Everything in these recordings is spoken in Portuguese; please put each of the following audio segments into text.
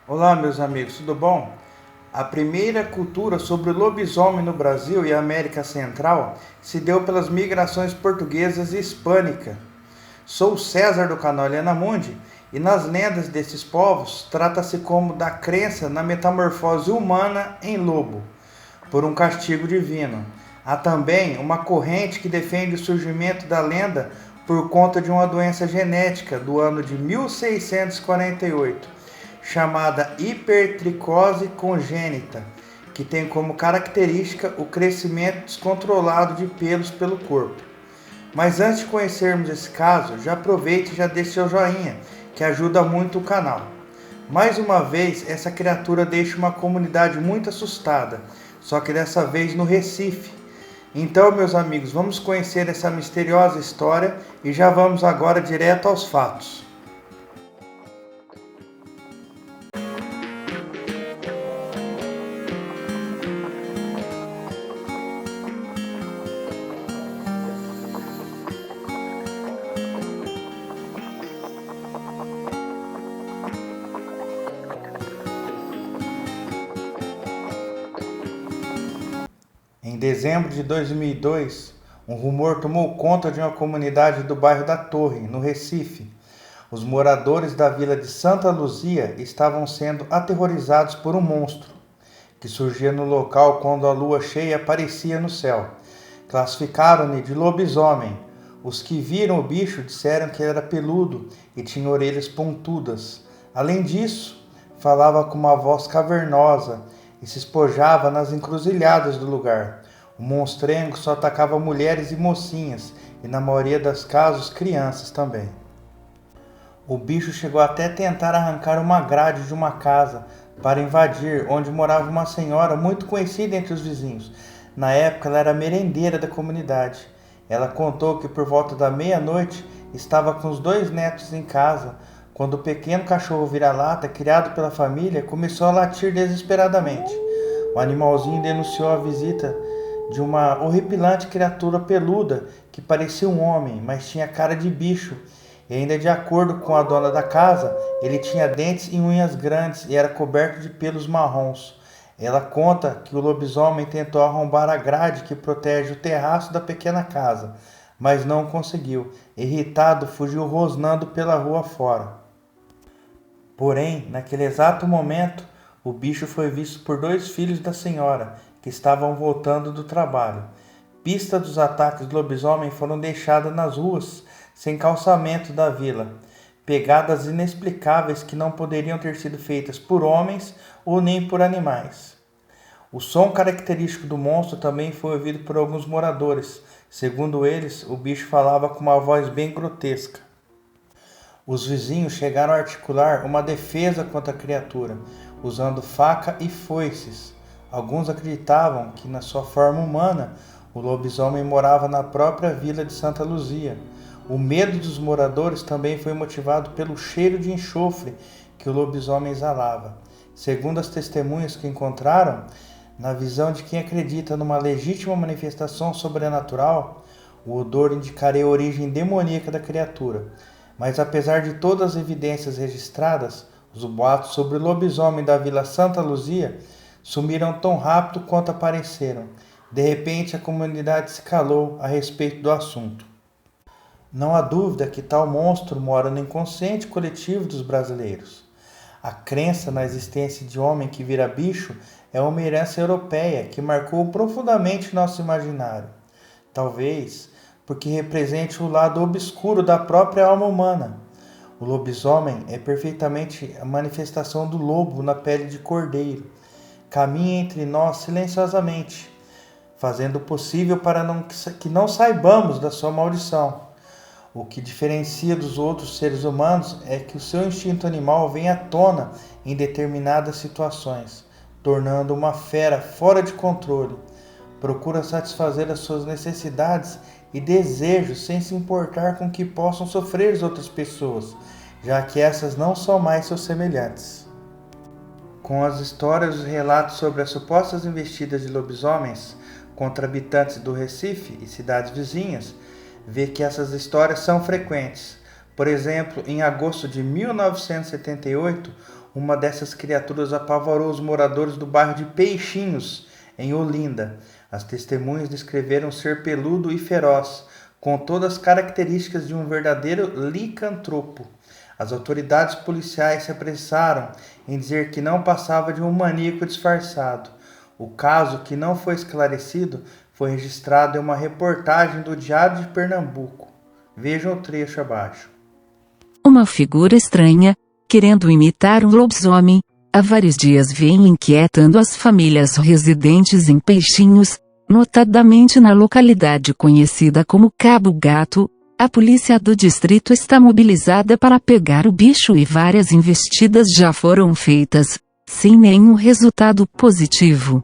Olá, meus amigos, tudo bom? A primeira cultura sobre o lobisomem no Brasil e América Central se deu pelas migrações portuguesas e hispânica. Sou César do canal Helena Mundi e nas lendas desses povos trata-se como da crença na metamorfose humana em lobo, por um castigo divino. Há também uma corrente que defende o surgimento da lenda por conta de uma doença genética do ano de 1648, chamada hipertricose congênita, que tem como característica o crescimento descontrolado de pelos pelo corpo. Mas antes de conhecermos esse caso, já aproveite e já deixe seu joinha, que ajuda muito o canal. Mais uma vez, essa criatura deixa uma comunidade muito assustada, só que dessa vez no Recife. Então, meus amigos, vamos conhecer essa misteriosa história e já vamos agora direto aos fatos. Em dezembro de 2002, um rumor tomou conta de uma comunidade do bairro da Torre, no Recife. Os moradores da vila de Santa Luzia estavam sendo aterrorizados por um monstro que surgia no local quando a lua cheia aparecia no céu. Classificaram-no de lobisomem. Os que viram o bicho disseram que era peludo e tinha orelhas pontudas. Além disso, falava com uma voz cavernosa e se espojava nas encruzilhadas do lugar. O monstrengo só atacava mulheres e mocinhas, e na maioria das casos crianças também. O bicho chegou até a tentar arrancar uma grade de uma casa para invadir, onde morava uma senhora muito conhecida entre os vizinhos. Na época ela era merendeira da comunidade. Ela contou que por volta da meia-noite estava com os 2 netos em casa, quando o pequeno cachorro vira-lata, criado pela família, começou a latir desesperadamente. O animalzinho denunciou a visita de uma horripilante criatura peluda que parecia um homem, mas tinha cara de bicho. E ainda de acordo com a dona da casa, ele tinha dentes e unhas grandes e era coberto de pelos marrons. Ela conta que o lobisomem tentou arrombar a grade que protege o terraço da pequena casa, mas não conseguiu. Irritado, fugiu rosnando pela rua fora. Porém, naquele exato momento, o bicho foi visto por 2 filhos da senhora, que estavam voltando do trabalho. Pistas dos ataques do lobisomem foram deixadas nas ruas, sem calçamento da vila. Pegadas inexplicáveis que não poderiam ter sido feitas por homens ou nem por animais. O som característico do monstro também foi ouvido por alguns moradores. Segundo eles, o bicho falava com uma voz bem grotesca. Os vizinhos chegaram a articular uma defesa contra a criatura, usando faca e foices. Alguns acreditavam que, na sua forma humana, o lobisomem morava na própria vila de Santa Luzia. O medo dos moradores também foi motivado pelo cheiro de enxofre que o lobisomem exalava. Segundo as testemunhas que encontraram, na visão de quem acredita numa legítima manifestação sobrenatural, o odor indicaria a origem demoníaca da criatura. Mas apesar de todas as evidências registradas, os boatos sobre o lobisomem da Vila Santa Luzia sumiram tão rápido quanto apareceram. De repente, a comunidade se calou a respeito do assunto. Não há dúvida que tal monstro mora no inconsciente coletivo dos brasileiros. A crença na existência de homem que vira bicho é uma herança europeia que marcou profundamente nosso imaginário. Talvez porque represente o lado obscuro da própria alma humana. O lobisomem é perfeitamente a manifestação do lobo na pele de cordeiro. Caminha entre nós silenciosamente, fazendo o possível para que não saibamos da sua maldição. O que diferencia dos outros seres humanos é que o seu instinto animal vem à tona em determinadas situações, tornando uma fera fora de controle. Procura satisfazer as suas necessidades e desejos sem se importar com que possam sofrer as outras pessoas, já que essas não são mais seus semelhantes. Com as histórias e os relatos sobre as supostas investidas de lobisomens contra habitantes do Recife e cidades vizinhas, vê que essas histórias são frequentes. Por exemplo, em agosto de 1978, uma dessas criaturas apavorou os moradores do bairro de Peixinhos, em Olinda. As testemunhas descreveram ser peludo e feroz, com todas as características de um verdadeiro licantropo. As autoridades policiais se apressaram em dizer que não passava de um maníaco disfarçado. O caso, que não foi esclarecido, foi registrado em uma reportagem do Diário de Pernambuco. Vejam o trecho abaixo. Uma figura estranha, querendo imitar um lobisomem, há vários dias vem inquietando as famílias residentes em Peixinhos, notadamente na localidade conhecida como Cabo Gato. A polícia do distrito está mobilizada para pegar o bicho e várias investidas já foram feitas, sem nenhum resultado positivo.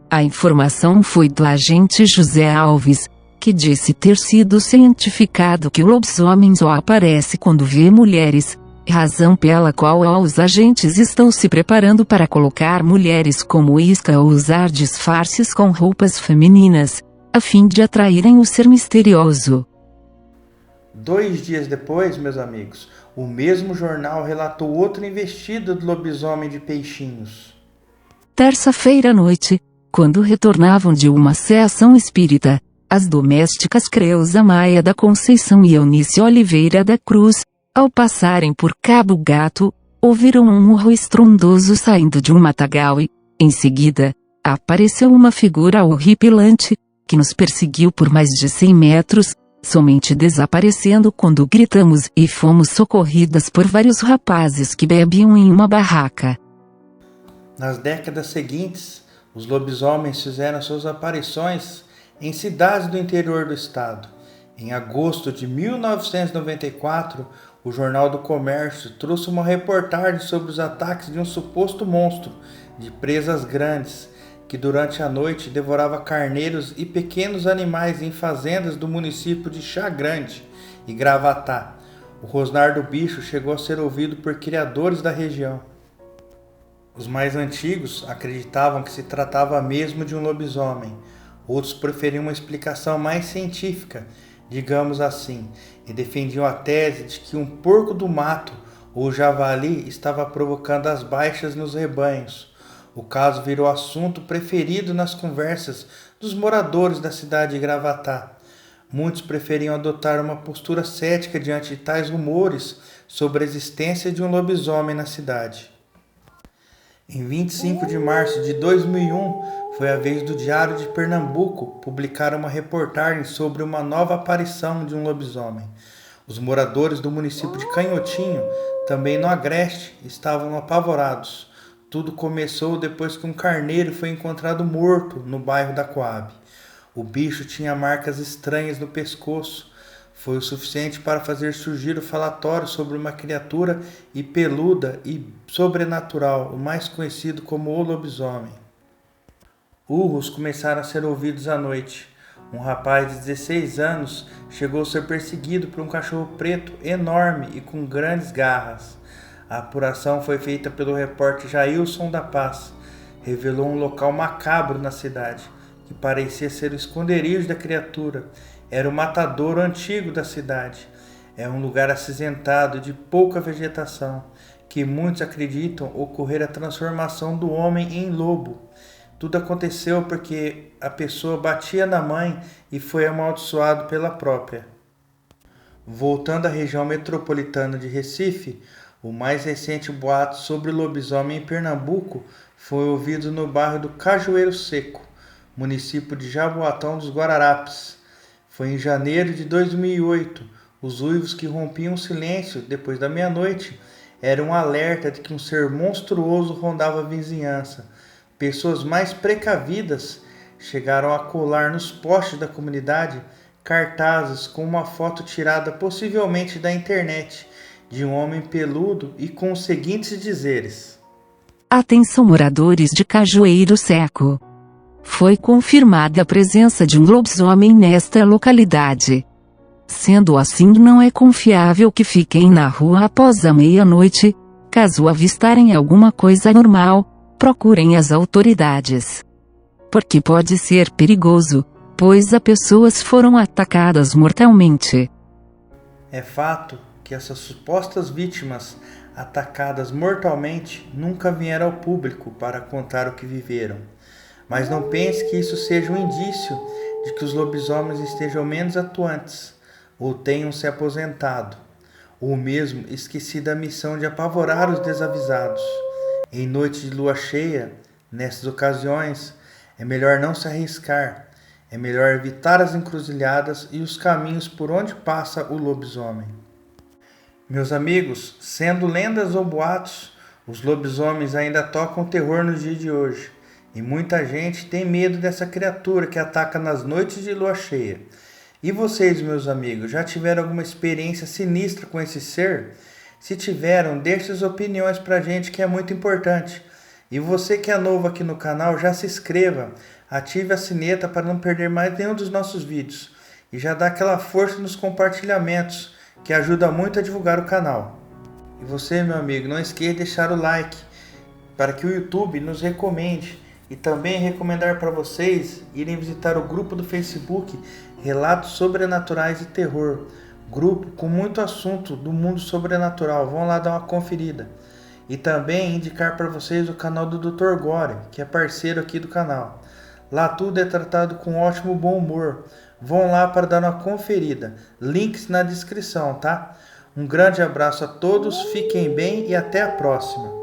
A informação foi do agente José Alves, que disse ter sido cientificado que o lobisomem só aparece quando vê mulheres, razão pela qual os agentes estão se preparando para colocar mulheres como isca ou usar disfarces com roupas femininas, a fim de atraírem o ser misterioso. 2 dias depois, meus amigos, o mesmo jornal relatou outra investida do lobisomem de Peixinhos. Terça-feira à noite, quando retornavam de uma sessão espírita, as domésticas Creuza Maia da Conceição e Eunice Oliveira da Cruz, ao passarem por Cabo Gato, ouviram um urro estrondoso saindo de um matagal e, em seguida, apareceu uma figura horripilante, que nos perseguiu por mais de 100 metros, somente desaparecendo quando gritamos e fomos socorridas por vários rapazes que bebiam em uma barraca. Nas décadas seguintes, os lobisomens fizeram suas aparições em cidades do interior do estado. Em agosto de 1994, o Jornal do Comércio trouxe uma reportagem sobre os ataques de um suposto monstro de presas grandes, que durante a noite devorava carneiros e pequenos animais em fazendas do município de Chá Grande e Gravatá. O rosnar do bicho chegou a ser ouvido por criadores da região. Os mais antigos acreditavam que se tratava mesmo de um lobisomem. Outros preferiam uma explicação mais científica, digamos assim, e defendiam a tese de que um porco do mato ou javali estava provocando as baixas nos rebanhos. O caso virou assunto preferido nas conversas dos moradores da cidade de Gravatá. Muitos preferiam adotar uma postura cética diante de tais rumores sobre a existência de um lobisomem na cidade. Em 25 de março de 2001, foi a vez do Diário de Pernambuco publicar uma reportagem sobre uma nova aparição de um lobisomem. Os moradores do município de Canhotinho, também no Agreste, estavam apavorados. Tudo começou depois que um carneiro foi encontrado morto no bairro da Coab. O bicho tinha marcas estranhas no pescoço. Foi o suficiente para fazer surgir o falatório sobre uma criatura peluda e sobrenatural, o mais conhecido como o lobisomem. Urros começaram a ser ouvidos à noite. Um rapaz de 16 anos chegou a ser perseguido por um cachorro preto enorme e com grandes garras. A apuração foi feita pelo repórter Jailson da Paz. Revelou um local macabro na cidade, que parecia ser o esconderijo da criatura. Era o matadouro antigo da cidade. É um lugar acinzentado de pouca vegetação, que muitos acreditam ocorrer a transformação do homem em lobo. Tudo aconteceu porque a pessoa batia na mãe e foi amaldiçoado pela própria. Voltando à região metropolitana de Recife, o mais recente boato sobre o lobisomem em Pernambuco foi ouvido no bairro do Cajueiro Seco, município de Jaboatão dos Guararapes. Foi em janeiro de 2008. Os uivos que rompiam o silêncio depois da meia-noite eram um alerta de que um ser monstruoso rondava a vizinhança. Pessoas mais precavidas chegaram a colar nos postes da comunidade cartazes com uma foto tirada possivelmente da internet de um homem peludo e com os seguintes dizeres: Atenção moradores de Cajueiro Seco. Foi confirmada a presença de um lobisomem nesta localidade. Sendo assim, não é confiável que fiquem na rua após a meia-noite. Caso avistarem alguma coisa anormal, procurem as autoridades. Porque pode ser perigoso, pois as pessoas foram atacadas mortalmente. É fato que essas supostas vítimas atacadas mortalmente, nunca vieram ao público para contar o que viveram. Mas não pense que isso seja um indício de que os lobisomens estejam menos atuantes, ou tenham se aposentado, ou mesmo esquecido a missão de apavorar os desavisados. Em noite de lua cheia, nessas ocasiões, é melhor não se arriscar, é melhor evitar as encruzilhadas e os caminhos por onde passa o lobisomem. Meus amigos, sendo lendas ou boatos, os lobisomens ainda tocam terror no dia de hoje. E muita gente tem medo dessa criatura que ataca nas noites de lua cheia. E vocês, meus amigos, já tiveram alguma experiência sinistra com esse ser? Se tiveram, deixe suas opiniões pra gente, que é muito importante. E você que é novo aqui no canal, já se inscreva, ative a sineta para não perder mais nenhum dos nossos vídeos. E já dá aquela força nos compartilhamentos, que ajuda muito a divulgar o canal. E você, meu amigo, não esqueça de deixar o like, para que o YouTube nos recomende. E também recomendar para vocês irem visitar o grupo do Facebook Relatos Sobrenaturais e Terror. Grupo com muito assunto do mundo sobrenatural. Vão lá dar uma conferida. E também indicar para vocês o canal do Dr. Gore, que é parceiro aqui do canal. Lá tudo é tratado com ótimo bom humor. Vão lá para dar uma conferida. Links na descrição, tá? Um grande abraço a todos, fiquem bem e até a próxima.